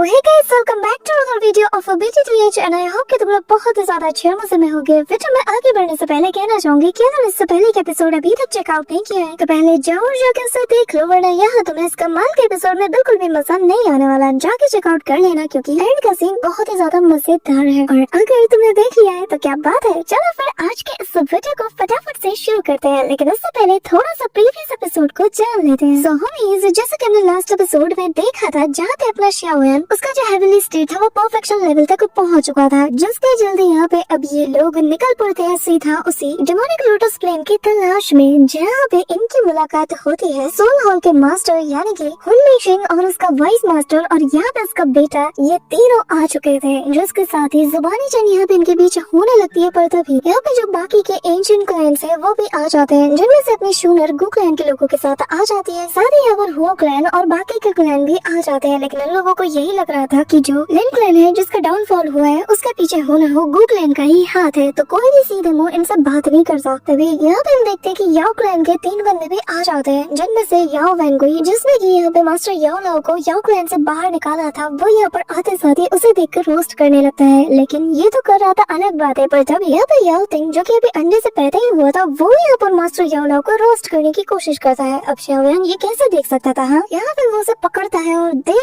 Hey guys, welcome back to another video of a BTTH and I hope कि तुम लोग बहुत ही ज्यादा अच्छे मजे में होगे। वीडियो में आगे बढ़ने से पहले कहना चाहूंगी कि अगर इससे पहले के एपिसोड अभी तक चेकआउट नहीं किया है तो पहले जाओ और जाकर इसे देख लो, वरना यहाँ तुम्हें इस कमाल के एपिसोड में बिल्कुल भी मजा नहीं आने वाला। जाके चेकआउट कर लेना क्योंकि एंड का सीन बहुत ही ज्यादा मजेदार है और अगर तुमने देख लिया है तो क्या बात है। चलो फिर आज के इस वीडियो को फटाफट से शुरू करते हैं, लेकिन उससे पहले थोड़ा सा प्रीवियस एपिसोड को जान लेते हैं। सो होमीज, जैसे कि हमने लास्ट एपिसोड में देखा था जहाँ पे अपना शाओयान उसका जो हेवनली स्टेट था वो परफेक्शन लेवल तक पहुंच चुका था, जिसके जल्दी यहाँ पे अब ये लोग निकल पड़ते हैं सीधा उसी डेमोनिक लोटस प्लेन की तलाश में, जहाँ पे इनकी मुलाकात होती है सोल हॉल के मास्टर यानी कि हुनमी शिंग और उसका वाइस मास्टर और यहाँ पे उसका बेटा, ये तीनों आ चुके थे। जिसके साथ ही जुबानी जंग यहाँ पे इनके बीच होने लगती है, पर तभी यहाँ पे जो बाकी के एंशिएंट क्लैन्स है वो भी आ जाते हैं, जिनमें से अपनी शूनर गु क्लैन के लोगों के साथ आ जाती है। साथ ही यहाँ पर हो क्लैन और बाकी के क्लैन भी आ जाते हैं, लेकिन इन लोगों को यही लग रहा था कि जो लिन क्लैन है जिसका डाउनफॉल हुआ है उसके पीछे होना हो गु क्लैन का ही हाथ है, तो कोई भी सीधे मुंह इनसे बात नहीं कर सकते। भी यहाँ पे हम देखते हैं कि याओ क्लैन के 3 बंदे भी आ जाते हैं, जिनमें से याओ वैंगुई, जिसने की यहाँ पे मास्टर याओ लाओ को याओ क्लैन से बाहर निकाला था, वो यहाँ पर आते साथ ही उसे देखकर रोस्ट करने लगता है। लेकिन ये तो कर रहा था अलग बात है, पर जब यहाँ पे याओ तिंग जो कि अभी अंडे से पैदा ही हुआ था वो यहाँ पर मास्टर याओ लाओ को रोस्ट करने की कोशिश करता है। अब शाओयान ये कैसे देख सकता था। यहाँ पे वो उसे पकड़ता है और दे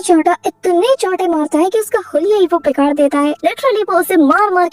छोटा इतने छोटे मारता है कि उसका हुलिया ही वो बिगाड़ देता है। लिटरली वो उसे मार मार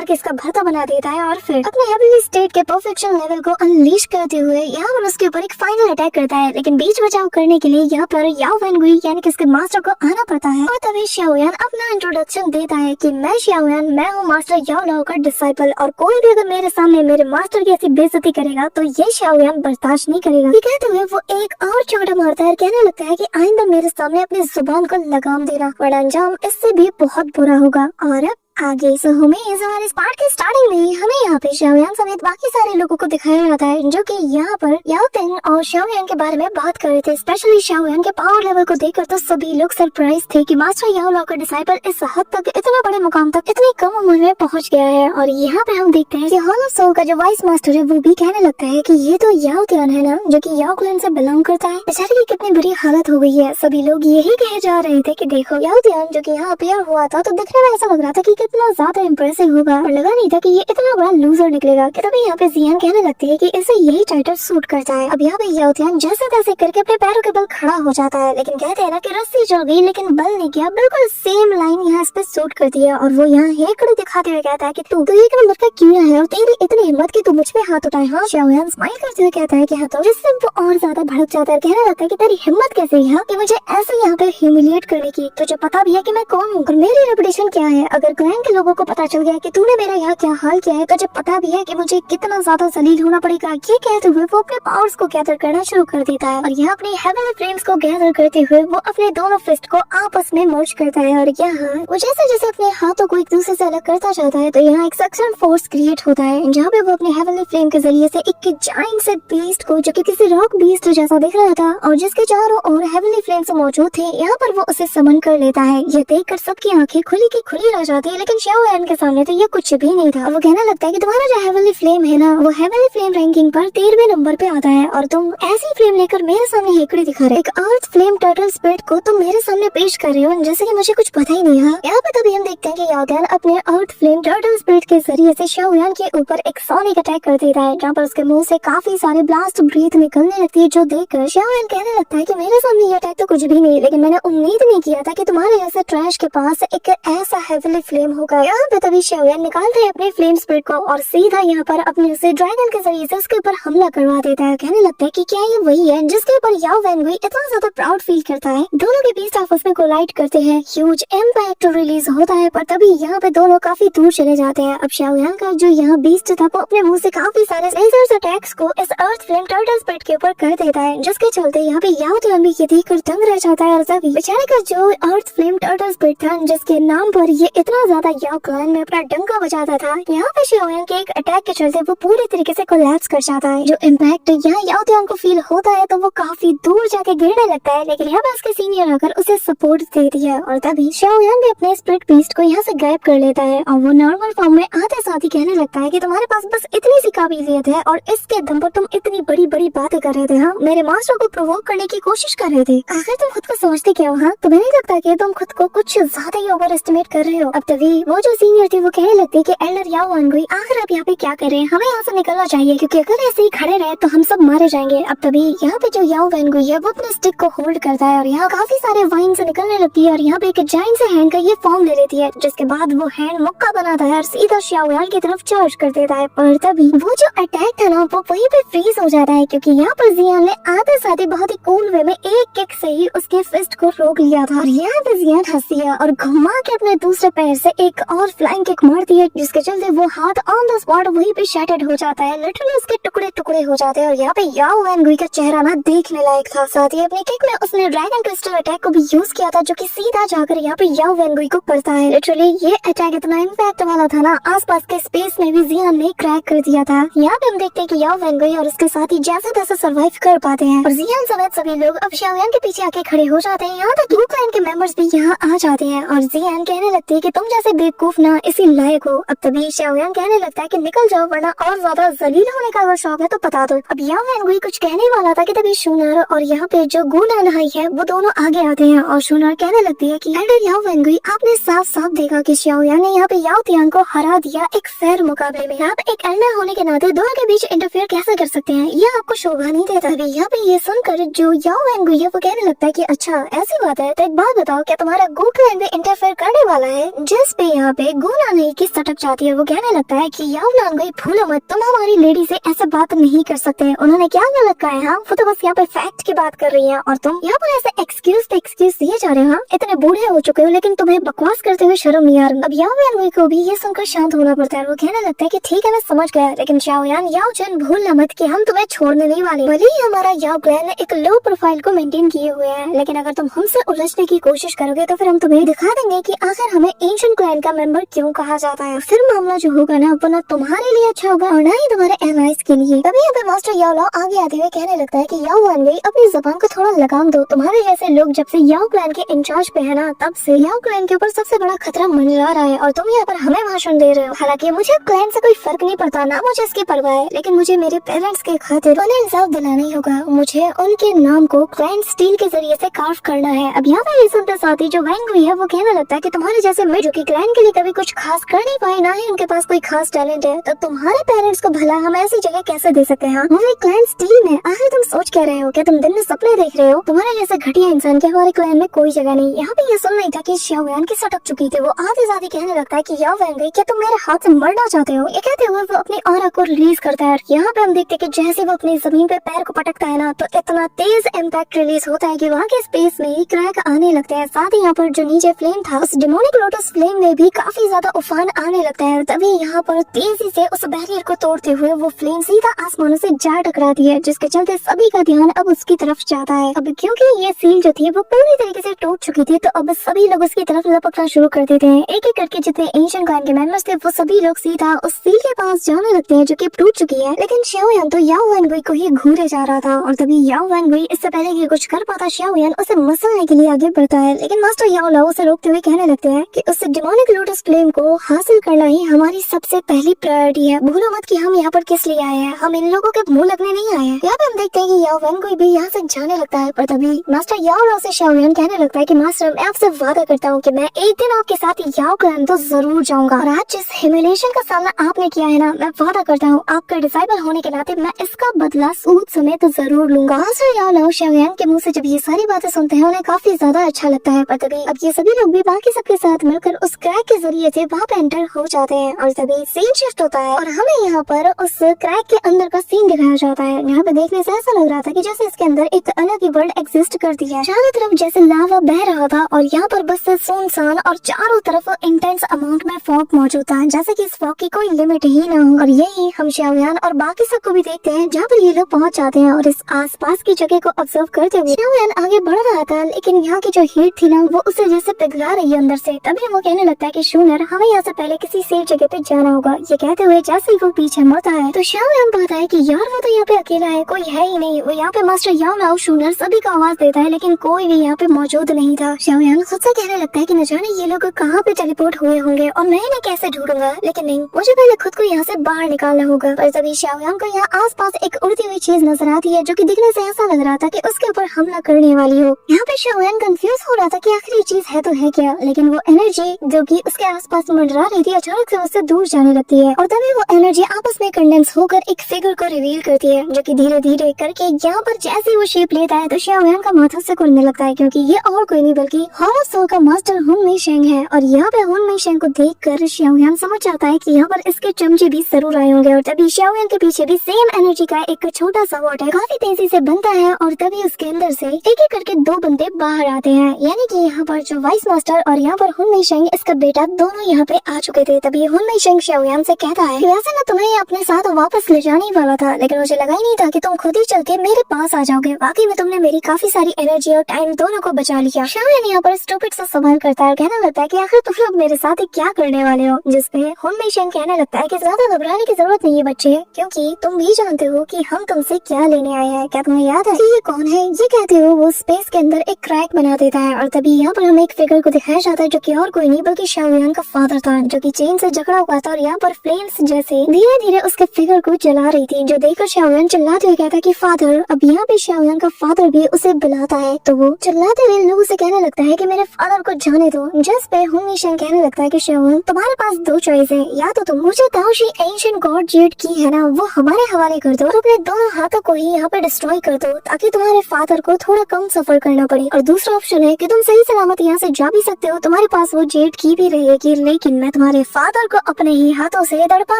के इसका भरता बना देता है और फिर अपने हेवनली स्टेट के परफेक्शन लेवल को अनलीश करते हुए यहाँ पर उसके ऊपर एक फाइनल अटैक करता है। लेकिन बीच बचाव करने के लिए यहाँ पर याओ वैंगुई यानी कि इसके मास्टर को आना पड़ता है और तभी शाओयान अपना इंट्रोडक्शन देता है कि मैं शाओयान, मैं हूँ मास्टर याओ लाओ का डिसाइपल, और कोई भी अगर मेरे सामने मेरे मास्टर की ऐसी बेइज्जती करेगा तो ये शाओयान बर्दाश्त नहीं करेगा। ये कहते हुए वो एक और छोटा मारता है, कहने लगता है कि आइंदा मेरे सामने अपनी जुबान को लगाम देना, वरना अंजाम इससे भी बहुत बुरा होगा। और अब आगे हमारे इस पार्ट के स्टार्टिंग में ही हमें यहाँ पे शाओयान समेत बाकी सारे लोगों को दिखाया जाता है, जो कि यहाँ पर याओ तिंग और शाओयान के बारे में बात कर रहे थे। स्पेशली शाओयान के पावर लेवल को देखकर तो सभी लोग सरप्राइज थे कि मास्टर याओ लाओ का डिसाइपल इस हद तक इतने बड़े मुकाम तक इतनी कम उम्र में पहुँच गया है। और यहाँ पे हम देखते हैं कि हॉल ऑफ सोल का जो वाइस मास्टर है वो भी कहने लगता है कि ये तो याओ तियान है ना, जो कि याओ क्लैन से बिलोंग करता है। बेचारे की कितनी बुरी हालत हो गई है। सभी लोग यही कहे जा रहे थे कि देखो याओ तियान जो कि यहाँ अपीयर हुआ था तो दिखने में ऐसा लग रहा था कि कितना ज्यादा इंप्रेसिव होगा, और लगा नहीं था कि ये इतना बड़ा लूजर निकलेगा। कि तभी यहाँ पे जियान कहने लगती है कि इसे यही टाइटल सूट करता है। अब यहाँ पे याओ तियान जैसे तैसे करके अपने पैरों के बल खड़ा हो जाता है, लेकिन कहते हैं ना कि रस्सी चढ़ गई लेकिन बल नहीं किया। बिल्कुल सेम लाइन यहाँ इस पे सूट करती है और वो यहाँ हेकड़ी दिखाते हुए कहता है कि तू तो एक नंबर का क्यों है और तेरी इतनी हिम्मत की तू मुझ पे हाथ उठाए। हाँ, शाओयान स्माइल करते हुए कहता है कि हाँ, तो जिससे वो और ज्यादा भड़क जाता है। कहने लगता है कि तेरी हिम्मत कैसे है कि मुझे ऐसे यहाँ पे ह्यूमिलिएट करने की, तुझे पता भी है कि मैं कौन हूँ और मेरी रेपुटेशन क्या है। अगर क्लैन के लोगों को पता चल गया कि तूने मेरा यहाँ क्या हाल किया है, तुझे पता भी है कि मुझे कितना ज्यादा जलील होना पड़ेगा। ये कहते हुए वो अपने पावर्स को गैदर करना शुरू कर देता है और यहाँ अपनी हेवनली फ्लेम्स को गैदर करते हुए वो अपने दोनों फिस्ट को आपस में मर्ज करता है। और यहाँ वो जैसे जैसे अपने हाथों को एक दूसरे से अलग करता जाता है तो यहाँ एक सक्शन फोर्स क्रिएट होता है, जहाँ पे वो अपने हेवनली फ्लेम के जरिए से एक जायंट से बीस्ट को, जो कि किसी रॉक बीस्ट जैसा दिख रहा था और जिसके चारों ओर हेवनली फ्लेम्स मौजूद थे, यहाँ पर वो उसे समन कर लेता है। ये देखकर सबकी आंखें खुली की खुली रह जाती है, लेकिन शाओयान के सामने तो ये कुछ भी नहीं था। वो कहने लगता है कि तुम्हारा जो हेवनली फ्लेम है ना वो हेवनली फ्लेम रैंकिंग पर 13वें नंबर पे आता है और तुम ऐसी फ्लेम लेकर मेरे सामने हेकड़ी दिखा रहे, एक अर्थ फ्लेम टर्टल स्पिरिट को तुम मेरे सामने पेश कर रहे हो जैसे कि मुझे कुछ पता ही नहीं है। यहाँ पे तभी हम देखते हैं कि याओ तियान अपने अर्थ फ्लेम टर्टल स्पिरिट के जरिए से शाओयान के ऊपर एक सोनिक अटैक कर देता है, जहाँ पर उसके मुंह से काफी सारे ब्लास्ट ब्रीथ निकलने लगती है, जो देखकर शाओयान कहने लगता है कि मेरे सामने ये अटैक तो कुछ भी नहीं, लेकिन मैंने उम्मीद नहीं किया था कि तुम्हारे ऐसे ट्रैश के पास एक ऐसा हेवनली फ्लेम होगा। यहाँ पे तभी शाओयान निकालते हैं अपने फ्लेम स्पिरिट को और सीधा यहाँ पर अपने से ड्रैगन के जरिए से उसके ऊपर हमला करवा देता है। कहने लगता है कि क्या ये वही है जिसके ऊपर याओ वैंगुई इतना ज्यादा प्राउड फील करता है। दोनों के बीच आपस में कोलाइड करते हैं, ह्यूज इम्पैक्ट रिलीज होता है, पर तभी यहाँ पे दोनों काफी दूर चले जाते हैं। अब शाओयान का जो यहाँ बीस्ट था वो अपने मुंह से काफी सारे लेजर्स अटैक्स को इस अर्थ फ्लेम टर्टल स्पिरिट के ऊपर कर देता है, जिसके चलते यहाँ पे याओ तियान भी ये देखकर दंग रह जाता है। और तभी बेचारे का जो अर्थ फ्लेम टर्टल स्पिरिट था जिसके नाम पर ये इतना ज्यादा ज्यादा याओ क्लैन में अपना डंका बजाता था, यहाँ पे शाओयान के एक अटैक के चलते वो पूरी तरीके से कोलैप्स कर जाता है। जो इम्पैक्ट यहाँ याओ त्यान को फील होता है तो वो काफी दूर जाके गिरने लगता है, लेकिन यहाँ पे उसके सीनियर आकर उसे सपोर्ट देती है और तभी शाओयान भी अपने स्प्लिट बीस्ट को यहाँ से गायब कर लेता है और वो नॉर्मल फॉर्म में आते साथ ही कहने लगता है कि तुम्हारे पास बस इतनी सी काबिलियत है और इसके दम पर तुम इतनी बड़ी बड़ी बातें कर रहे थे। हाँ, मेरे मास्टर को प्रोवोक करने की कोशिश कर रहे थे। आखिर तुम खुद को समझते क्या हो? हाँ, तुम्हें नहीं लगता कि तुम खुद को कुछ ज्यादा ही ओवर एस्टिमेट कर रहे हो? अब तभी वो जो सीनियर थी वो कहने लगती कि एल्डर याओ वनगुई आखिर आप यहाँ पे क्या कर रहे हैं? हमें यहाँ से निकलना चाहिए क्योंकि अगर ऐसे ही खड़े रहे तो हम सब मारे जाएंगे। अब तभी यहाँ पे जो याओ वनगुई है वो अपने स्टिक को होल्ड करता है और यहाँ काफी सारे वाइन से निकलने लगती है और यहाँ पे एक जाइंट से हैंड का ये फॉर्म ले लेती है, जिसके बाद वो हैंड मुक्का बनाता है और सीधा शाओयान की तरफ चार्ज कर देता है। पर तभी वो जो अटैक था ना वो वहीं पे फ्रीज हो जाता है क्योंकि यहाँ पर जियान ने आते साथ ही बहुत ही कूल वे में एक किक से ही उसके फिस्ट को रोक लिया था और यहाँ पे जियान हंसती है और घुमा के अपने दूसरे पैर से एक और फ्लाइंग किक मारती है, जिसके चलते वो हाथ ऑन द स्पॉट वहीं पे शैटर्ड हो जाता है। लिटरली उसके टुकड़े टुकड़े हो जाते हैं और यहाँ पे याओ वनगुई का चेहरा ना देखने लायक था। साथ ही अपनी किक में उसने ड्रैगन क्रिस्टल अटैक को भी यूज किया था जो कि सीधा जाकर यहाँ पे याओ वनगुई को पड़ता है। लिटरली ये अटैक इतना इम्पैक्ट वाला था ना, आसपास के स्पेस में भी जियान ने क्रैक कर दिया था। यहाँ पे हम देखते हैं कि याओ वनगुई और उसके साथी जैसे तैसे सर्वाइव कर पाते हैं और जियान समेत सभी लोग अब शाओयान के पीछे आके खड़े हो जाते हैं। यहाँ तक क्लैन के मेंबर्स भी यहाँ आ जाते हैं और जियान कहने लगती है कि तुम जैसे बेवकूफ ना इसी लायक हो। अब तभी शाओयान कहने लगता है कि निकल जाओ वरना और ज्यादा जलील होने का अगर शौक है तो बता दो। अब याओ वनगुई कुछ कहने वाला था कि तभी शूनर और यहाँ पे जो गुना नहाई है वो दोनों आगे आते हैं और शूनर कहने लगती है कि एल्डर याओ वनगुई आपने साफ साफ देखा कि शाओयान ने यहाँ पे याओ तियांग को हरा दिया एक फेयर मुकाबले में। आप एक एल्डर होने के नाते दोनों के बीच इंटरफेयर कैसे कर सकते हैं? ये आपको शोभा नहीं देता। यहाँ पे ये सुनकर जो याओ वनगुई है वो कहने लगता है कि अच्छा ऐसी बात है तो एक बात बताओ, क्या तुम्हारा गो क्लैन में इंटरफेयर करने वाला है? जिस पे यहाँ पे गुना नहीं की सटक जाती है वो कहने लगता है कि याओ वनगुई भूलो मत, तुम हमारी लेडी से ऐसे बात नहीं कर सकते। उन्होंने क्या गलत कहा है? हाँ, वो तो बस यहाँ पे फैक्ट की बात कर रही है और तुम यहाँ पर ऐसे एक्सक्यूज दिए जा रहे हो। इतने बूढ़े हो चुके हो लेकिन तुम्हें बकवास करते हुए शर्म नहीं आ रही। अब याओ वनगुई को भी ये सुनकर शांत होना पड़ता है। वो कहने लगता है कि ठीक है मैं समझ गया, लेकिन शाओयान याओ चन भूलना मत कि हम तुम्हें छोड़ने नहीं वाले। भले ही हमारा याओ क्लैन एक लो प्रोफाइल को मेंटेन किए हुए हैं, लेकिन अगर तुम हमसे उलझने की कोशिश करोगे तो फिर हम तुम्हें दिखा देंगे कि आखिर हमें एंशिएंट क्लैन का मेंबर क्यों कहा जाता है। फिर मामला जो होगा ना वो ना तुम्हारे लिए अच्छा होगा और ना ही तुम्हारे एलाइज के लिए। तभी यहाँ पे मास्टर याओ लाओ आगे आते हुए कहने लगता है कि याओ वनगुई अपनी जुबान को थोड़ा लगाम दो। तुम्हारे जैसे लोग जब से याओ क्लैन के इंचार्ज पे है ना तब से याओ क्लैन के ऊपर सबसे बड़ा खतरा मंडरा रहा है और तुम यहाँ पर हमें भाषण दे रहे हो। हालांकि मुझे क्लैन से कोई फर्क नहीं पड़ता, ना मुझे इसकी परवाह है, लेकिन मुझे मेरे पेरेंट्स के खातिर उन्हें इंसाफ दिलाना ही होगा। मुझे उनके नाम को क्लैन स्टील के जरिए से कार्व करना है। अब यहाँ पे ये सुनते साथ ही जो वनगुई है वो कहने लगता है कि तुम्हारे जैसे मिड जो कि क्लैन के लिए कभी कुछ खास कर नहीं पाए, ना ही उनके पास कोई खास टैलेंट है, तो तुम्हारे पेरेंट्स को भला हम ऐसी जगह कैसे दे सकते हैं? वो भी क्लैन स्टील में। आखिर तुम सोच क्या रहे हो? क्या तुम दिन में सपने देख रहे हो? तुम्हारे जैसे घटिया इंसान के हमारे क्लैन में कोई जगह नहीं। यहाँ पे ये सुन नहीं था कि शाओयान की सटक चुकी थी। वो आते साथ ही कहने लगता है कि याओ वनगुई क्या तुम मेरे हाथ से मरना चाहते हो? ये कहते हुए वो अपनी ऑरा को रिलीज करता है। यहाँ पे हम देखते हैं कि जैसे वो अपनी जमीन पे पैर को पटकता है ना तो इतना तेज इम्पैक्ट रिलीज होता है कि वहाँ के स्पेस में ही क्रैक आने लगते हैं। साथ ही यहाँ पर जो नीचे फ्लेम था उस डेमोनिक लोटस फ्लेम में भी काफी ज्यादा उफान आने लगता है। तभी यहाँ पर तेजी से उस बैरियर को तोड़ते हुए वो फ्लेम सीधा आसमानों से जा टकराती है, जिसके चलते सभी का ध्यान अब उसकी तरफ जाता है। अब क्योंकि ये सील जो थी वो पूरी तरीके से टूट चुकी थी तो अब सभी लोग उसकी तरफ लपकना शुरू कर देते हैं। एक एक करके जितने एंशिएंट क्लैन के मेंबर्स थे वो सभी लोग सीधा उस सील के पास जाने लगते हैं जो कि टूट चुकी है। लेकिन शाओयान तो याओ वनगुई को ही घूरे जा रहा था और तभी याओ वनगुई इससे पहले कि कुछ कर पाता शाओयान उसे मसलने के लिए आगे बढ़ता है, लेकिन मास्टर याओ लाओ उसे रोकते हुए कहने लगते हैं कि उस डेमोनिक लोटस फ्लेम को हासिल करना ही हमारी सबसे पहली प्रायोरिटी है। भूलो मत कि हम यहाँ पर किस लिए आए हैं, हम इन लोगों के मुंह लगने नहीं आए हैं। यहाँ पे हम देखते हैं कि याओ वनगुई भी यहाँ से जाने लगता है, पर तभी मास्टर याओ लाओ से शाओयान कहने लगता है कि मास्टर मैं आपसे वादा करता हूँ कि मैं एक दिन आपके साथ याओ क्लैन तो जरूर जाऊंगा और आज जिस ह्यूमिलिएशन का सामना आपने किया है ना मैं वादा करता हूँ आपका डिसाइबल होने के नाते मैं इसका बदला सूद समेत जरूर लूंगा। मास्टर याओ लाओ शाओयान के मुंह से जब ये सारी बातें सुनते हैं उन्हें काफी ज्यादा अच्छा लगता है, पर तभी अब ये सभी लोग भी बाकी सबके साथ मिलकर उस क्रैक के जरिए से वहाँ पे एंटर हो जाते हैं और तभी सीन शिफ्ट होता है और हमें यहाँ पर उस क्रैक के अंदर का सीन दिखाया जाता है। यहाँ पे देखने से ऐसा लग रहा था कि जैसे इसके अंदर एक अलग ही वर्ल्ड एग्जिस्ट करती है। चारों तरफ जैसे लावा बह रहा था और यहाँ पर बस सुनसान और चारों तरफ इंटेंस अमाउंट में फॉग मौजूद था, जैसे कि इस फॉग की कोई लिमिट ही ना हो। और यही हम शाओयान और बाकी सबको भी देखते हैं जहाँ पर ये लोग पहुँच जाते हैं और इस आसपास की जगह को ऑब्जर्व करते हुए शाओयान आगे बढ़ रहा था, लेकिन यहाँ की जो हीट थी ना वो उसे जैसे पिघला रही है अंदर से। तभी वो कहने लगता है कि शूनर हमें यहाँ से पहले किसी सेफ जगह पे जाना होगा। ये कहते हुए जैसे ही वो पीछे मुड़ता है तो शाओयान कहता है कि यार वो तो यहाँ पे अकेला है, कोई है ही नहीं। वो यहाँ पे मास्टर याओ लाओ शूनर सभी को आवाज देता है लेकिन कोई भी यहाँ पे मौजूद नहीं था। शाओयान खुद से कहने लगता है कि न जाने ये लोग कहाँ पे टेलीपोर्ट हुए होंगे और मैं इन्हें कैसे ढूंढूंगा, लेकिन नहीं, मुझे पहले खुद को यहाँ से बाहर निकालना होगा। पर तभी शाओयान को यहाँ आसपास एक उड़ती हुई चीज नजर आती है जो कि दिखने से ऐसा लग रहा था कि उसके ऊपर हमला करने वाली हो। यहाँ पे शाओयान कंफ्यूज हो रहा था कि आखिर ये चीज है तो है क्या, लेकिन वो एनर्जी जो कि उसके आसपास मंडरा रही थी अचानक से उससे दूर जाने लगती है और तभी वो एनर्जी आपस में कंडेंस होकर एक फिगर को रिवील करती है जो कि धीरे धीरे करके यहाँ पर जैसे वो शेप लेता है तो शाओयान का माथा सिकुड़ने लगता है क्योंकि ये और कोई नहीं बल्कि हॉलो सोल का मास्टर हुन मेई शेंग है। और यहाँ पे हुन मेई शेंग को देख कर शाओयान समझ जाता है कि यहाँ पर इसके चमचे भी जरूर आए होंगे। और तभी शाओयान के पीछे भी सेम एनर्जी का एक छोटा सा वॉट है काफी तेजी से बनता है और तभी उसके अंदर से एक एक करके दो बंदे बाहर आते हैं, यानी कि यहाँ पर जो वाइस मास्टर और यहाँ पर हुन मेई शेंग इसका बेटा दोनों यहाँ पे आ चुके थे। तभी हुन मेई शेंग शाओयान से कहता है वैसे ना तुम्हें अपने साथ वापस ले जाने ही वाला था, लेकिन मुझे लगा ही नहीं था कि तुम खुद ही चल के मेरे पास आ जाओगे। वाकई में तुमने मेरी काफी सारी एनर्जी और टाइम दोनों को बचा लिया। शाओयान यहाँ पर स्टूपिड सा सवाल करता है, कहने लगता है कि आखिर तुम लोग मेरे साथ क्या करने वाले हो, जिसपे हुन मेई शेंग कहने लगता है कि ज्यादा घबराने की जरूरत नहीं है बच्चे, क्योंकि तुम भी जानते हो कि हम तुमसे क्या लेने आए हैं। क्या तुम्हें याद है कि ये कौन है? ये कहते हो वो स्पेस के अंदर एक क्रैक बना देता है और तभी यहाँ पर हमें एक फिगर को दिखाया जाता है जो कि और कोई नहीं बल्कि शाओयान का फादर था जो कि चेन से जकड़ा हुआ था और यहाँ पर फ्लेम्स जैसे धीरे धीरे उसके फिगर को जला रही थी, जो देखकर शाओयान चिल्लाते हुए कहता है कि फादर। अब यहाँ पे शाओयान का फादर भी उसे बुलाता है तो वो चिल्लाते हुए लोगों से कहने लगता है कि मेरे फादर को जाने दो, जिस पे हुन मेई शेंग कहने लगता है कि शाओयान तुम्हारे पास दो चॉइस है, या तो तुम मुझे ताओशी एंशिएंट गॉड जेड की है ना वो हमारे हवाले कर दो और अपने दोनों हाथों को ही यहाँ पे डिस्ट्रॉय कर दो ताकि तुम्हारे फादर को थोड़ा कम सफर करना पड़े, और दूसरा ऑप्शन है कि तुम सही सलामत यहाँ से जा भी सकते हो, तुम्हारे पास वो जेड की भी रहेगी, लेकिन मैं तुम्हारे फादर को अपने ही हाथों से तड़पा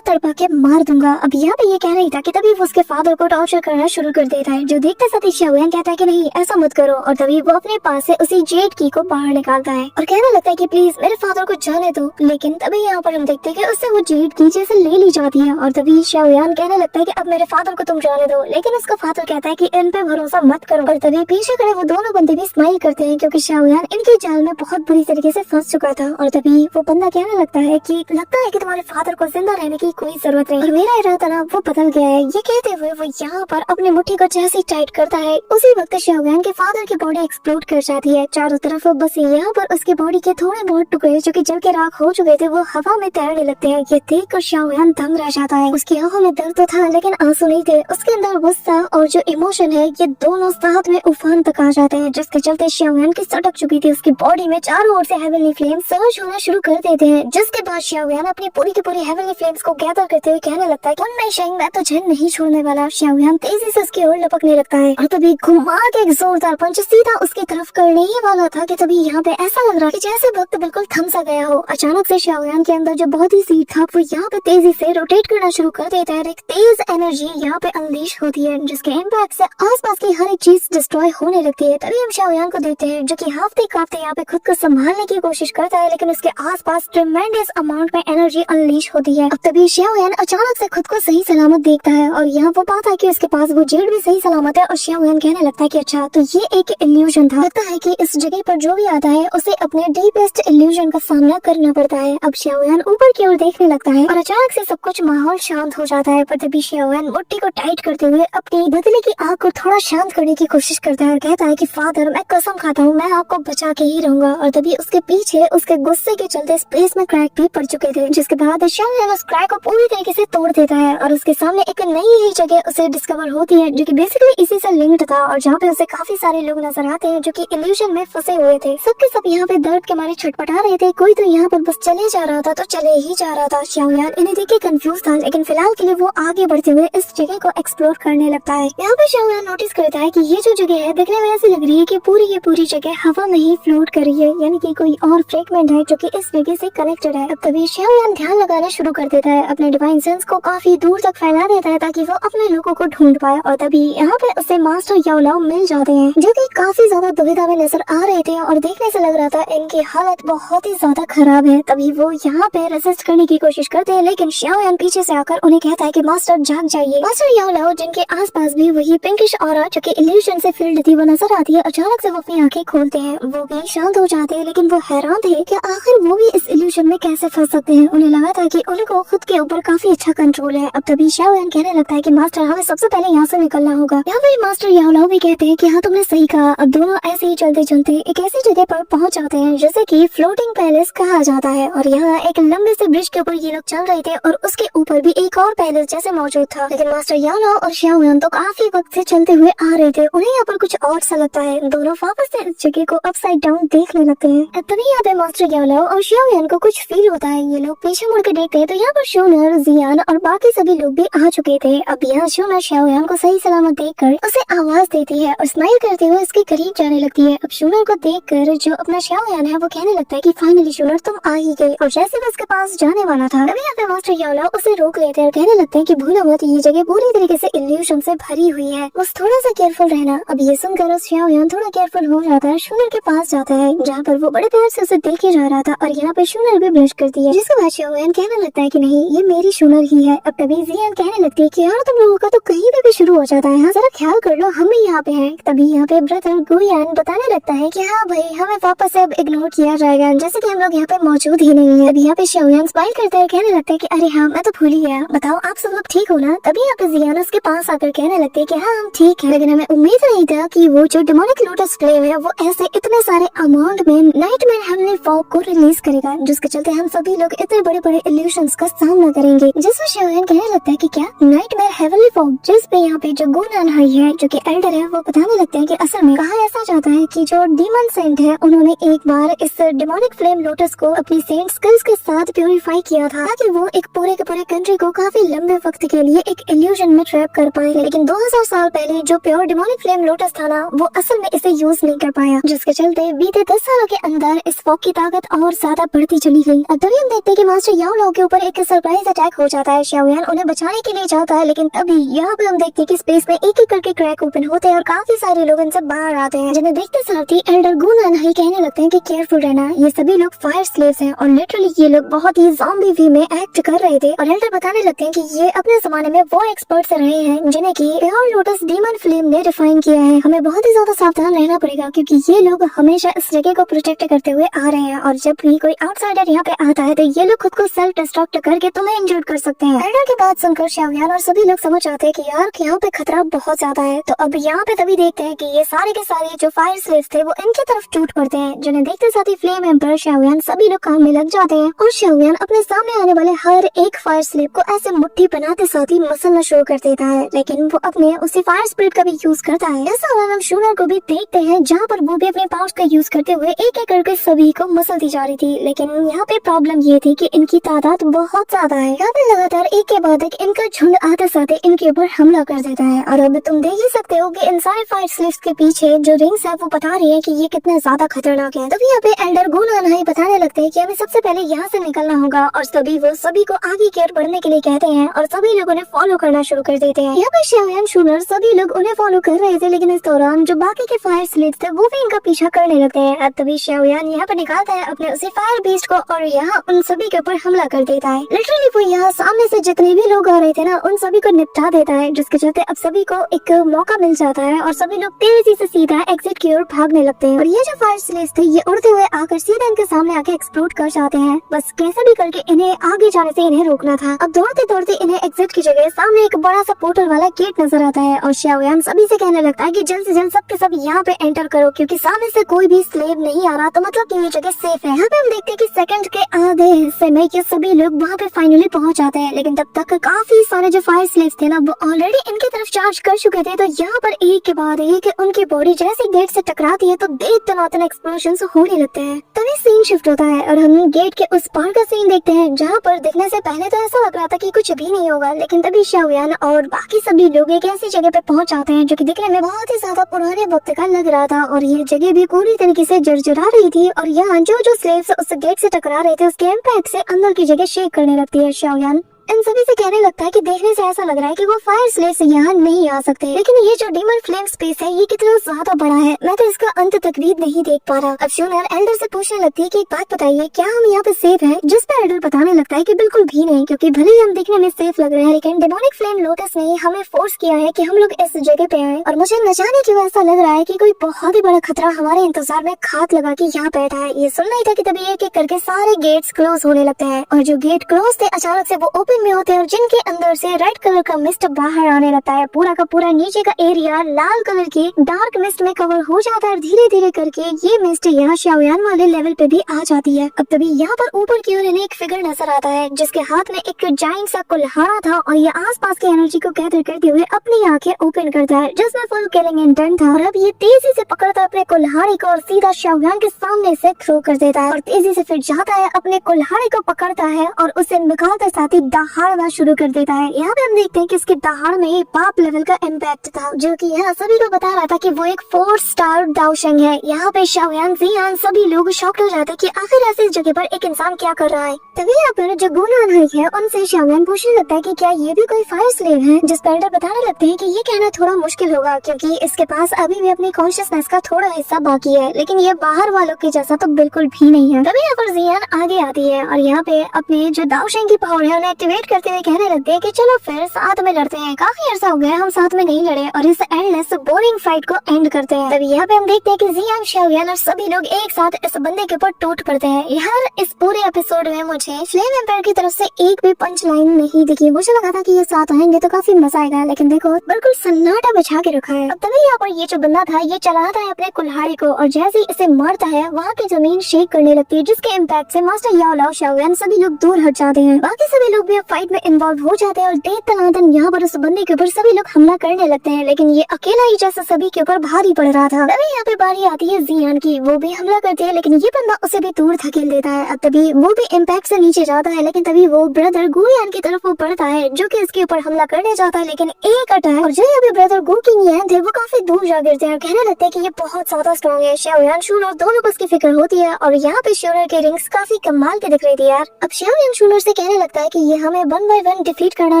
तड़पा के मार दूंगा। अब यहाँ पे ये कह रही था कि तभी वो उसके फादर को टॉर्चर करना शुरू कर देता है, जो देखते साथ ही शाओयान कहता है कि नहीं ऐसा मत करो, और तभी वो अपने पास से उसी जेड की को बाहर निकालता है और कहने लगता है कि प्लीज मेरे फादर को जाने दो। लेकिन तभी यहाँ पर हम देखते हैं कि उससे वो जेड की जैसे ले ली जाती है और तभी शाओयान कहने लगता है कि अब मेरे फादर को तुम जाने दो, लेकिन उसका फादर कहता है कि इन पे भरोसा मत करो। और तभी पीछे खड़े वो दोनों बंदे भी स्माइल करते हैं क्योंकि शाओयान इनके जाल में बहुत बुरी तरीके से फंस चुका था। और तभी वो बंदा कहने लगता है कि लगता है कि तुम्हारे फादर को जिंदा रहने की कोई जरूरत नहीं, और मेरा इरादा ना वो बदल गया है। ये कहते हुए वो यहाँ पर अपनी मुट्ठी को जैसे टाइट करता है उसी वक्त शाओयान के फादर की बॉडी एक्सप्लोड कर जाती है चारों तरफ। बस यहाँ पर उसकी बॉडी के थोड़े बहुत टुकड़े जो कि जल के राख हो चुके थे वो हवा में तैरने लगते हैं। ये देख कर शाओयान दंग रह जाता है। उसकी आंखों में दर्द तो था लेकिन आंसू नहीं थे, उसके अंदर गुस्सा और जो इमोशन है ये दोनों साथ में उफान तक आ जाते हैं, जिसके चलते शाओयान की सटक चुकी थी उसकी बॉडी में चारों ओर से हेवनली फ्लेम सर्ज होना शुरू कर देते हैं, जिसके बाद शाओयान अपनी पूरी की पूरी हेवनली फ्लेम्स को गैदर करते हुए कहने लगता है हुन मेई शेंग मैं तुझे नहीं छोड़ने वाला। शाओयान तेजी से उसकी ओर लपकने लगता है और तभी घुमा के एक जोरदार पंच सीधा उसकी तरफ करने ही वाला था कि तभी यहाँ पे ऐसा लग रहा कि जैसे वक्त बिल्कुल थम सा गया हो। अचानक से शाओयान के अंदर जो बहुत ही सीट था वो यहाँ पे तेजी से रोटेट करना शुरू कर देता है। एक तेज एनर्जी यहाँ पे अनलीश होती है जिसके इम्पैक्ट से आसपास की हर एक चीज डिस्ट्रॉय होने लगती है। तभी हम शाओयान को देखते हैं जो कि हाफते काफते यहाँ पे खुद को संभालने की कोशिश करता है, लेकिन उसके आसपास ट्रेमेंडस अमाउंट में एनर्जी अनलीश होती है। अब तभी शाओयान अचानक से खुद को सही सलामत देखता है और यहाँ वो पाता है कि उसके पास वो जेड भी सही सलामत है, और शाओयान कहने लगता है कि अच्छा तो ये एक इल्यूजन था। लगता है कि इस जगह पर जो भी आता है उसे अपने डीपेस्ट इल्यूजन का सामना करना पड़ता है। अब शाओयान ऊपर की ओर देखने लगता है और अचानक से सब कुछ माहौल शांत हो जाता है, पर तभी शाओयान मुट्ठी को टाइट करते हुए अपनी बदले की आग को थोड़ा शांत करने की कोशिश करता है और कहता है कि फादर मैं कसम खाता हूँ मैं आपको बचा के ही रहूंगा। और तभी उसके पीछे उसके गुस्से के चलते स्पेस में क्रैक भी पड़ चुके थे, जिसके बाद शाओयान उस क्रैक को पूरी तरीके से तोड़ देता है और उसके सामने एक नई ही जगह उसे डिस्कवर होती है जो कि बेसिकली इसी से लिंक्ड था, और जहाँ पे उसे काफी सारे लोग नजर आते हैं जो कि इल्यूजन में फंसे हुए थे। सबके सब यहाँ पे दर्द के मारे छटपटा रहे थे, कोई तो यहाँ पर बस चले जा रहा था तो चले ही जा रहा था। शाओयान इन्हें देख के कंफ्यूज था, लेकिन फिलहाल के लिए वो आगे बढ़ते हुए इस जगह को एक्सप्लोर करने लगता है। यहाँ पे शाओयान नोटिस करता है कि ये जो जगह है दिखने में ऐसी लग रही है कि पूरी की पूरी जगह हवा में ही फ्लोट कर रही है, यानी कि कोई और फ्रेगमेंट है जो कि इस जगह से कनेक्टेड है। अब तभी शाओयान ध्यान लगाना शुरू कर देता है, अपने डिवाइन सेंस को काफी दूर तक फैला देता है ताकि वो अपने लोगों को ढूंढ पाए। और तभी यहाँ पे उसे मास्टर याओ लाओ मिल जाते हैं जो कि काफी ज्यादा दुविधा में नजर आ रहे थे और देखने से लग रहा था इनकी हालत बहुत ही ज्यादा खराब है। तभी वो यहाँ पे रेसिस्ट करने की कोशिश करते हैं, लेकिन शाओयान पीछे से आकर उन्हें कहता है कि मास्टर जाग जाइए। मास्टर याओ लाओ जिनके आसपास भी वही पिंकिश ऑरा जो कि इल्यूजन से फिल्ड थी वो नजर आती है। अचानक से वो अपनी आंखें खोलते हैं, वो भी शांत हो जाते हैं, लेकिन वो हैरान थे कि आखिर वो भी इस इल्यूशन में कैसे फंस सकते हैं। उन्हें लगा था कि उनको खुद के ऊपर काफी अच्छा कंट्रोल है। अब तभी शाओयान कहने लगता है कि मास्टर हमें सबसे पहले यहाँ से निकलना होगा। यहाँ पे मास्टर याओलाओ भी कहते हैं कि हाँ तुमने सही कहा। अब दोनों ऐसे ही चलते चलते एक ऐसी जगह पर पहुंच जाते हैं जैसे कि फ्लोटिंग पैलेस कहा जाता है, और यहाँ एक लंबे से ब्रिज के ऊपर ये लोग चल रहे थे और उसके ऊपर भी एक और पैलेस जैसे मौजूद था। लेकिन मास्टर याओलाओ और शाओयान तो काफी वक्त से चलते हुए आ रहे थे, उन्हें यहाँ पर कुछ और सा लगता है। दोनों वापस से इस जगह को अपसाइड डाउन देखने लगते हैं। तभी यहाँ पे मास्टर याओलाओ और शाओयान को कुछ फील होता है। ये लोग पीछे मुड़ के देखते हैं तो यहाँ पर शूनर, जियान और बाकी सभी लोग भी आ चुके थे। अब यहाँ शूनर शाओयान को सही सलामत देखकर उसे आवाज देती है और स्माइल करते हुए उसके करीब जाने लगती है। अब शूनर को देखकर जो अपना शाओयान है वो कहने लगता है कि फाइनली शूनर तुम आ ही गई। और जैसे वो उसके पास जाने वाला था तभी यहाँ पे मास्टर याओलाओ उसे रोक लेते हैं और कहने लगते हैं कि भूलो मत, ये जगह पूरी तरीके से इल्यूशन से भरी हुई है, बस थोड़ा सा केयरफुल रहना। अब ये सुनकर शाओयान थोड़ा केयरफुल हो जाता है, शूनर के पास जाता है जहाँ पर वो बड़े प्यार से उसे देखे जा रहा था। और यहाँ पे शूनर भी ब्लश करती है, जिसके बाद शाओयान कहने लगता है कि नहीं ये मेरी शूनर ही है। अब तभी जियान कहने लगती है कि यार तुम लोगों का तो कहीं भी शुरू हो जाता है, जरा ख्याल कर लो हम भी यहाँ पे हैं। तभी यहाँ पे ब्रदर गुयान बताने लगता है कि हाँ भाई हमें वापस अब इग्नोर किया जाएगा जैसे कि हम लोग यहाँ पे मौजूद ही नहीं है। अभी यहाँ पे शाओयान स्माइल करते हुए कहने लगता है कि अरे हाँ मैं तो भूल ही गया, बताओ आप सब लोग ठीक हो ना। तभी यहाँ पे जियान उसके पास आकर कहने लगते है कि हाँ हम ठीक है, लेकिन हमें उम्मीद नहीं था कि वो जो डेमोनिक लोटस फ्लेम है वो ऐसे इतने सारे अमाउंट में नाइटमेयर हेवनली फॉग को रिलीज करेगा, जिसके चलते हम सभी लोग इतने बड़े बड़े इल्यूशंस का सामना करेंगे। जिसमें शाओयान कहने लगता है कि क्या नाइटमेयर हेवनली फॉग, जिस पे यहाँ पे जो गुनान हाई है जो कि एल्डर है वो बताने लगते हैं कि असल में कहा ऐसा जाता है कि जो डीमन सेंट है उन्होंने एक बार इस डेमोनिक फ्लेम लोटस को अपनी सेंट स्किल्स के साथ प्यूरिफाई किया था ताकि वो एक पूरे के पूरे कंट्री को काफी लंबे वक्त के लिए एक इल्यूजन में ट्रैप कर पाए। लेकिन 2000 साल पहले जो प्योर डेमोनिक फ्लेम लोटस था ना वो असल में इसे यूज नहीं कर पाया, जिसके चलते बीते 10 सालों के अंदर इस फॉग की ताकत और ज्यादा बढ़ती चली गई। अब तभी हम देखते हैं कि मास्टर याओलाओ के ऊपर एक सरप्राइज अटैक हो जाता है। शाओयान उन्हें बचाने के लिए जाता है, लेकिन तभी यहाँ पे हम देखते हैं कि स्पेस में एक एक करके क्रैक ओपन होते हैं और काफी सारे लोग इनसे बाहर आते हैं, जिन्हें देखते साथ ही एल्डर गुनान हाई कहने लगते हैं कि केयरफुल रहना, ये सभी लोग फायर स्लेव्स हैं और लिटरली ये लोग बहुत ही ज़ॉम्बी वे में एक्ट कर रहे थे। और एल्डर बताने लगते हैं कि ये अपने जमाने में वो एक्सपर्ट्स रहे हैं जिन्हें की प्योर लोटस डीमन फ्लेम ने डिफाइन किया है। हमें बहुत ही ज्यादा सावधान रहना पड़ेगा क्योंकि ये लोग हमेशा इस जगह को प्रोटेक्ट करते हुए आ रहे हैं और जब भी कोई आउटसाइडर यहाँ पे आता है तो ये लोग खुद को सेल्फ डिस्ट्रक्ट करके तुम्हें इंजर्ड कर सकते हैं। एल्डर की बात सुनकर शाओयान और सभी लोग समझ आते हैं कि यार यहाँ पे खतरा बहुत ज्यादा है। तो अब यहाँ पे तभी देखते हैं कि ये सारे के सारे जो फायर स्लेव्स थे वो इनकी तरफ टूट पड़ते हैं, जिन्हें देखते साथ ही फ्लेम एम्पर, शाओयान सभी लोग काम में लग जाते हैं और शाओयान अपने सामने आने वाले हर एक फायर स्लेव को ऐसे मुट्ठी बनाते साथ ही मसलना शुरू कर देता है। लेकिन वो अपने उसी फायर स्पिरिट का भी यूज करता है। ऐसा हम शूनर को भी देखते हैं जहाँ पर वो भी अपने पावर्स का यूज करते हुए एक एक करके सभी को मसलती जा रही थी। लेकिन यहाँ पे प्रॉब्लम ये थी कि इनकी तादाद बहुत ज्यादा है। यहाँ पे लगातार एक के बाद एक इनका झुंड आते साथ इनके ऊपर हमला कर देता है। और अब तुम देख ही सकते हो कि इन सारे फायर स्लेव्स के पीछे जो रिंग्स है वो बता रही है कि ये कितने ज्यादा खतरनाक है। तभी यहाँ पे एल्डर गुनान हाई बताने लगते हैं कि हमें सबसे पहले यहाँ से निकलना होगा और तभी वो सभी को आगे की ओर बढ़ने के लिए कहते हैं और सभी लोग उन्हें फॉलो करना शुरू कर देते हैं। यहाँ पे शाओयान, शूनर सभी लोग उन्हें फॉलो कर रहे थे, लेकिन इस दौरान जो बाकी के फायर स्लेव्स थे वो भी इनका पीछा करने लगते हैं। अब तभी शाओयान यहाँ पर निकालता है अपने उसी फायर बीस्ट को और यहाँ उन सभी के ऊपर हमला कर देता है। लिटरली वो यहाँ सामने से जितने भी लोग आ रहे थे ना उन सभी को निपटा देता है, जिसके चलते अब सभी को एक मौका मिल जाता है और सभी लोग तेजी से सीधा एग्जिट की ओर भागने लगते हैं। और ये जो फायर स्लेव्स थे ये उड़ते हुए आकर सीधा इनके सामने आके एक्सप्लोड कर जाते हैं। बस कैसे भी करके इन्हें आगे जाने से इन्हें रोकना था। अब दौड़ते दौड़ते इन्हें एग्जिट की जगह सामने एक बड़ा सा पोर्टल वाला गेट नजर आता है और शाओयान सभी से कहने लगता है कि जल्द से जल्द सबके सब यहाँ पे एंटर करो क्योंकि सामने से कोई भी स्लेव नहीं आ रहा, तो मतलब कि ये जगह सेफ है। यहाँ पे हम देखते हैं कि सेकंड के आधे हिस्से में ये सभी लोग वहाँ पे फाइनली पहुँच जाते हैं, लेकिन तब तक काफी सारे जो फायर स्लेव्स थे ना वो ऑलरेडी इनकी तरफ चार्ज कर चुके थे। तो यहाँ पर एक के बाद एक उनकी बॉडी जैसे गेट से टकराती है तो दनादन एक्सप्लोजन होने लगते हैं। तभी सीन शिफ्ट होता है और हम गेट के उस पार का सीन देखते हैं जहाँ पर दिखने से पहले तो ऐसा लग रहा था कि कुछ भी नहीं होगा, लेकिन तभी शाओयान और बाकी सभी लोग एक ऐसी जगह पे पहुंच जाते हैं जो कि दिखने में बहुत ही ज्यादा पुराने वक्त का लग रहा था और ये जगह भी पूरी तरीके से जर्जरा रही थी और यहाँ जो स्लेव्स उस गेट से टकरा रहे थे उसके इम्पैक्ट से अंदर की जगह शेक करने लगती है। शाओयान इन सभी से कहने लगता है कि देखने से ऐसा लग रहा है कि वो फायर स्लेव से यहाँ नहीं आ सकते, लेकिन ये जो डीमन फ्लेम स्पेस है ये कितना ज्यादा बड़ा है, मैं तो इसका अंत तक भी नहीं देख पा रहा। अब शूनर एल्डर से पूछने लगती है कि एक बात बताइए, क्या हम यहाँ पे सेफ हैं? जिस पर एल्डर बताने लगता है कि बिल्कुल भी नहीं, क्योंकि भले ही हम दिखने में सेफ लग रहे हैं लेकिन डेमोनिक फ्लेम लोटस ने हमें फोर्स किया है कि हम लोग इस जगह पे आए, और मुझे न जाने क्यों ऐसा लग रहा है कि कोई बहुत ही बड़ा खतरा हमारे इंतजार में खात लगा के यहाँ बैठा है। ये सुन नहीं था कि तभी एक एक करके सारे गेट्स क्लोज होने लगते हैं, और जो गेट क्लोज थे अचानक से वो ओपन में होते हैं, और जिनके अंदर से रेड कलर का मिस्ट बाहर आने लगता है। पूरा का पूरा नीचे का एरिया लाल कलर की डार्क मिस्ट में कवर हो जाता है, और धीरे धीरे करके ये मिस्ट यहाँ शाओयान वाले लेवल पे भी आ जाती है। अब तभी यहाँ पर ऊपर की ओर इन्हें एक फिगर नजर आता है जिसके हाथ में एक जाइंट सा कुल्हाड़ा था, और ये आसपास की एनर्जी को गैदर करते हुए अपनी आंखें ओपन करता है जिसमें फुल किलिंग इंटेंट था, और अब ये तेजी से पकड़ता अपने कुल्हाड़े को और सीधा शाओयान के सामने से थ्रो कर देता है, और तेजी से फिर जाता है अपने कुल्हाड़े को पकड़ता है और उसे निकालते साथ ही दहाड़ना शुरू कर देता है। यहाँ पे हम देखते हैं कि इसके दहाड़ में एक पाप लेवल का इम्पैक्ट था, जो कि यहाँ सभी को बता रहा था कि वो एक 4 स्टार दाओशेंग है। यहाँ पे शाओयान, ज़ियान सभी लोग शॉक हो जाते कि आखिर ऐसी जगह पर एक इंसान क्या कर रहा है। तभी यहाँ पर जो गुनान है उनसे शाओयान पूछने लगता है कि क्या ये भी कोई फायर स्लेव है, जिस पर एल्डर बताने लगते हैं कि ये कहना थोड़ा मुश्किल होगा क्योंकि इसके पास अभी भी अपनी कॉन्शियसनेस का थोड़ा हिस्सा बाकी है, लेकिन ये बाहर वालों के जैसा तो बिल्कुल भी नहीं है। तभी यहाँ पर ज़ियान आगे आती है और यहाँ पे अपने जो दाओशेंग की पावर है उन्हें एक्टिवेट करते हुए कहने लगते हैं कि चलो फिर साथ में लड़ते हैं, काफी अर्सा हो गया हम साथ में नहीं लड़े, और इस एंडलेस बोरिंग फाइट को एंड करते हैं। तभी यहाँ पे हम देखते हैं कि ज़ियान, शाओयान और सभी लोग एक साथ इस बंदे के ऊपर टूट पड़ते हैं। यार इस पूरे एपिसोड में मुझे फ्लेम एम्पायर की तरफ से एक भी पंच लाइन नहीं दिखी। मुझे लगा था कि ये साथ आएंगे तो काफी मजा आएगा, लेकिन देखो बिल्कुल सन्नाटा बिछा के रखा है। अब तभी यहाँ पर ये जो बंदा था ये चलाता है अपने कुल्हाड़ी को, और जैसे ही इसे मारता है वहाँ की जमीन शेक करने लगती है, जिसके इम्पैक्ट से मास्टर याओ लाओ, शाओयान सभी लोग दूर हट जाते हैं। बाकी सभी लोग भी अब फाइट में इन्वॉल्व हो जाते हैं, और देर तनादन यहाँ पर उस बंदे के ऊपर सभी लोग हमला करने लगते हैं, लेकिन ये अकेला ही जैसे सभी के ऊपर भारी पड़ रहा था। तभी यहाँ पे बारी आती है ज़ियान की, वो भी हमला करती है लेकिन ये बंदा उसे भी दूर धकेल देता है। अब तभी वो भी इम्पैक्ट से नीचे जाता है, लेकिन तभी वो ब्रदर गुयान की तरफ वो बढ़ता है जो कि इसके ऊपर हमला करने जाता है, लेकिन एक अटैक और जो यहाँ पे ब्रदर गु की नियन थे वो काफी दूर जा गिरते हैं और कहने लगते हैं कि ये बहुत ज्यादा स्ट्रॉन्ग है। शाओयान, शूनर दोनों को उसकी फिक्र होती है, और यहाँ पे शूनर के रिंग्स काफी कमाल के दिख रही थी यार। अब शाओयान शूनर से कहने लगता है कि ये हमें 1 by 1 डिफीट करना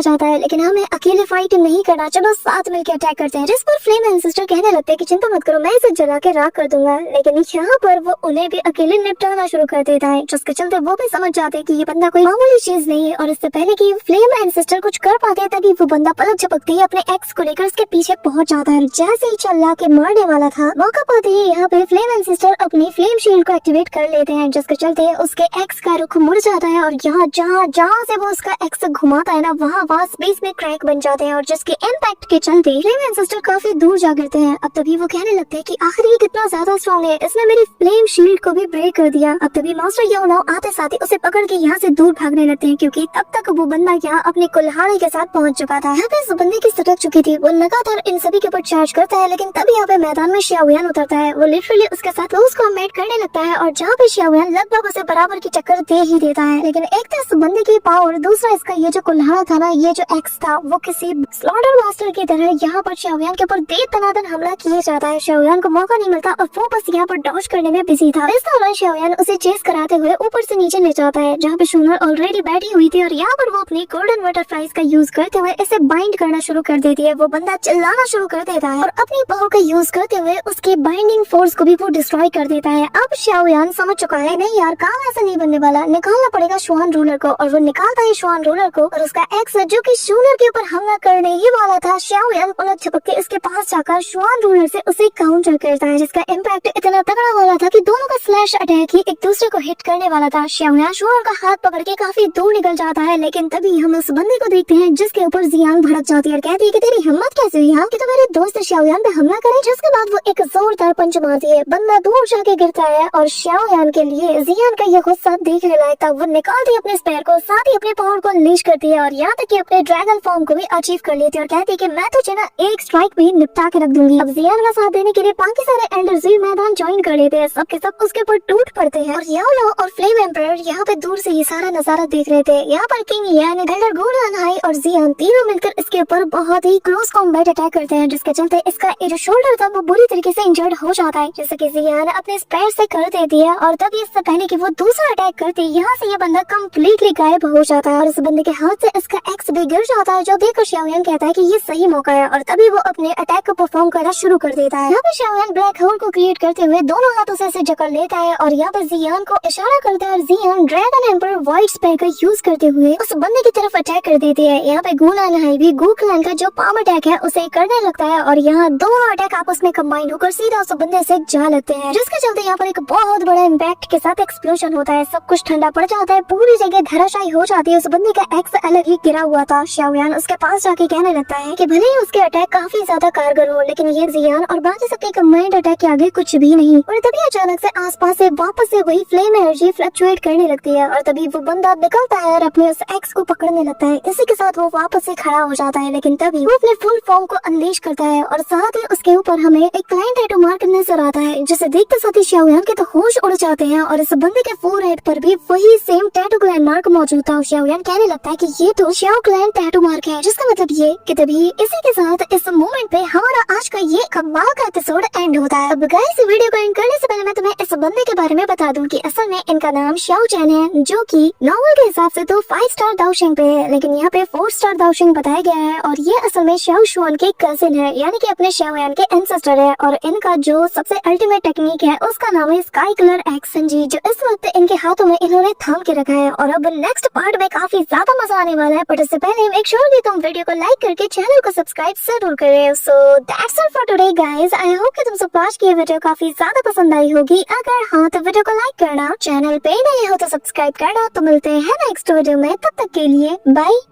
चाहता है, लेकिन हमें अकेले फाइट नहीं करना, चलो साथ मिलकर अटैक करते हैं। जिस पर फ्लेम एंड सिस्टर कहने लगते हैं कि चिंता मत करो, मैं इसे जला के राख कर दूंगा, लेकिन यहाँ पर वो उन्हें भी अकेले निपटाना शुरू कर देता है, जिसके चलते वो भी समझ जाते हैं कि ये बंदा कोई मामूली चीज नहीं है, और इससे पहले कि फ्लेम एंड सिस्टर कुछ कर पाते हैं तभी वो बंदा पलक झपकते ही अपने एक्स को लेकर उसके पीछे पहुंच जाता है। जैसे ही चल्ला के मारने वाला था, मौका पाते ही यहाँ पे फ्लेम एंड सिस्टर अपनी फ्लेम शील्ड को एक्टिवेट कर लेते हैं, जिसके चलते उसके एक्स का रुख मुड़ जाता है, और यहाँ जहाँ से वो उसका एक्स घुमाता है ना वहाँ स्पेस में क्रैक बन जाते हैं, और जिसके इम्पैक्ट के चलते फ्लेम एंड सिस्टर काफी दूर जा गिरते हैं। अब तभी वो कहने लगते हैं कि आखिर ये कितना ज्यादा स्ट्रॉन्ग है, इसने मेरी फ्लेम शील्ड को भी ब्रेक कर दिया। अब तभी मास्टर याओ लाओ आते साथ ही उसे पकड़ के यहाँ से दूर भागने लगते हैं, क्योंकि तब तक वो बंदा यहाँ अपने कुल्हाड़ी के साथ पहुंच चुका था। यहाँ पे इस बंदे की सटक चुकी थी, वो लगातार इन सभी के ऊपर चार्ज करता है, लेकिन तभी यहाँ पे मैदान में शाओयान उतरता है। वो लिटरली उसके साथ क्लोज कॉम्बैट करने लगता है, और जहाँ पे शाओयान लगभग उसे बराबर की टक्कर दे ही देता है, लेकिन एक तो इस बंदे की पावर, दूसरा इसका ये जो कुल्हाड़ा था ना, ये जो एक्स था, वो किसी स्लॉटर मास्टर की तरह यहाँ पर शाओयान के ऊपर दे तनादन हमला किया जाता है। शाओयान को मौका नहीं मिलता और वो बस यहाँ पर डॉज करने में बिजी था। इस दौरान शाओयान उसे चेस कराते हुए ऊपर से नीचे ले जाता है, जहाँ पे शूनर ऑलरेडी बैठी हुई थी, और यहाँ पर वो अपनी गोल्डन बटरफ्लाइज का यूज करते हुए इसे बाइंड करना शुरू कर देती है। वो बंदा चिल्लाना शुरू कर देता है और अपनी पावर का यूज करते हुए उसकी बाइंडिंग फोर्स को भी वो डिस्ट्रॉय कर देता है। अब शाओयान समझ चुका है, नहीं यार काम ऐसा नहीं बनने वाला, निकालना पड़ेगा शुआन रूलर को, और वो निकालता है शुआन रूलर को, और उसका एक्स जो कि शूनर के ऊपर हमला करने ही वाला था, शाओयान पलक झपकते उसके पास जाकर शुआन रूलर से उसे काउंटर करता है, जिसका इम्पैक्ट इतना तगड़ा वाला था कि दोनों का स्लैश अटैक ही एक दूसरे को हिट करने वाला था। शाओयान शुआन का हाथ पकड़ के काफी दूर निकल जाता है, लेकिन तभी हम उस बंदे को देखते हैं जिसके ऊपर ज़ियान भड़क जाती है और कहती है कि तेरी हिम्मत कैसे हुई कि तो मेरे दोस्त शाओयान पे हमला करे। जिसके बाद वो एक जोरदार पंच मारती है, बंदा दूर जाके गिरता है, और शाओयान के लिए ज़ियान का ये गुस्सा देखने लायक था। वो निकालती है अपने स्पेयर को, साथ ही अपने पावर को अनलीश करती है, और यहाँ तक कि अपने ड्रैगन फॉर्म को भी अचीव कर लेती है, और कहती है कि मैं तुझे ना एक स्ट्राइक भी निपटा के रख दूंगी। अब ज़ियान का साथ देने के लिए बाकी सारे एल्डर्स भी मैदान ज्वाइन कर लेते हैं, सबके सब उसके ऊपर टूट पड़ते हैं, और याओ लाओ और फ्लेम एम्पायर यहाँ पे दूर से ये सारा नजारा देख रहे थे। यहाँ पर किंग यान, एल्डर गुनान और ज़ियान तीनों मिलकर इसके ऊपर बहुत ही क्लोज कॉम्बैट अटैक करते हैं, जिसके चलते इसका जो शोल्डर था वो बुरी तरीके से इंजर्ड हो जाता है, जैसे कि ज़ियान अपने स्पेयर से कर देती है, और तभी इससे पहले कि वो दूसरा अटैक करती है यहाँ से ये बंदा कम्प्लीटली गायब हो जाता है, और इस बंदे के हाथ से इसका एक्स भी गिर जाता है, जो देखकर शाओयान कहता है कि ये सही मौका है और तभी वो अपने अटैक को परफॉर्म करना शुरू कर देता है। यहाँ पे शाओयान ब्लैक होल को क्रिएट करते हुए दोनों हाथों से इसे जकड़ लेता है और यहाँ पर जियान को इशारा करता है और जियान ड्रैगन एम्पर वाइट स्पेयर का यूज करते हुए उस बंदे की तरफ अटैक कर देती है। यहाँ पे गुलान है भी गू क्लैन का जो पाम अटैक है उसे करने लगता है और यहाँ दोनों अटैक आपस में कंबाइन होकर सीधा उस बंदे से जा लगते हैं, जिसके चलते यहाँ पर एक बहुत बड़ा इम्पैक्ट के साथ एक्सप्लोजन होता है। सब कुछ ठंडा पड़ जाता है, पूरी जगह धराशायी हो जाती है। उस बंदे का एक्स अलग ही गिरा हुआ था। शाओयान उसके पास जाके कहने लगता है कि भले ही उसके अटैक काफी ज्यादा कारगर हो, लेकिन ये जियान और बाकी सबके कंबाइंड अटैक के आगे कुछ भी नहीं। और तभी अचानक से आसपास से वापस से वही फ्लेम एनर्जी फ्लक्चुएट करने लगती है और तभी वो बंदा निकलता है और अपने उस एक्स को पकड़ने लगता है। इसी के साथ वो वापस से खड़ा हो जाता है, लेकिन तभी वो अपने फुल फॉर्म को अनलीश करता है और साथ ही उसके ऊपर हमें एक क्लाइंट टैटू मार्क नजर आता है, जिसे देखते साथ ही शाओयान के तो होश उड़ जाते हैं और इस बंदे के फोरहेड पर भी वही सेम टैटू क्लाइंट मार्क मौजूद था। शाओयान कहने लगता है कि ये तो शाओ क्लाइंट टैटू मार्क है, जिसका मतलब ये कि तभी इसी के साथ इस मोमेंट पे हमारा आज का ये कमाल का एपिसोड एंड होता है। अब गाइस वीडियो को एंड करने से पहले मैं तुम्हें इस बंदे के बारे में बता दूं कि असल में इनका नाम शाओ चैन है, जो कि नॉवल के हिसाब से तो 5 स्टार दाओशिंग पे है, लेकिन यहाँ पे 4 स्टार दाओशिंग बताया गया है और ये असल में शाओ शुआन के कजिन है, यानी कि अपने शाओयान के एंसेस्टर है। और इनका जो सबसे अल्टीमेट टेक्निक है उसका नाम है स्काई कलर एक्शन जी, जो इस वक्त इनके हाथों में इन्होंने थाम के रखा है। और अब नेक्स्ट पार्ट में काफी ज्यादा मजा आने वाला है, बट इससे पहले मेक श्योर कि तुम वीडियो को लाइक करके चैनल को सब्सक्राइब जरूर करें। So that's all for today guys, I hope कि तुम सब आज की वीडियो काफी ज्यादा पसंद आई होगी। अगर हाँ तो वीडियो को लाइक करना, चैनल पे नए हो तो सब्सक्राइब करना। तो मिलते हैं नेक्स्ट वीडियो में, तब तक के लिए बाय।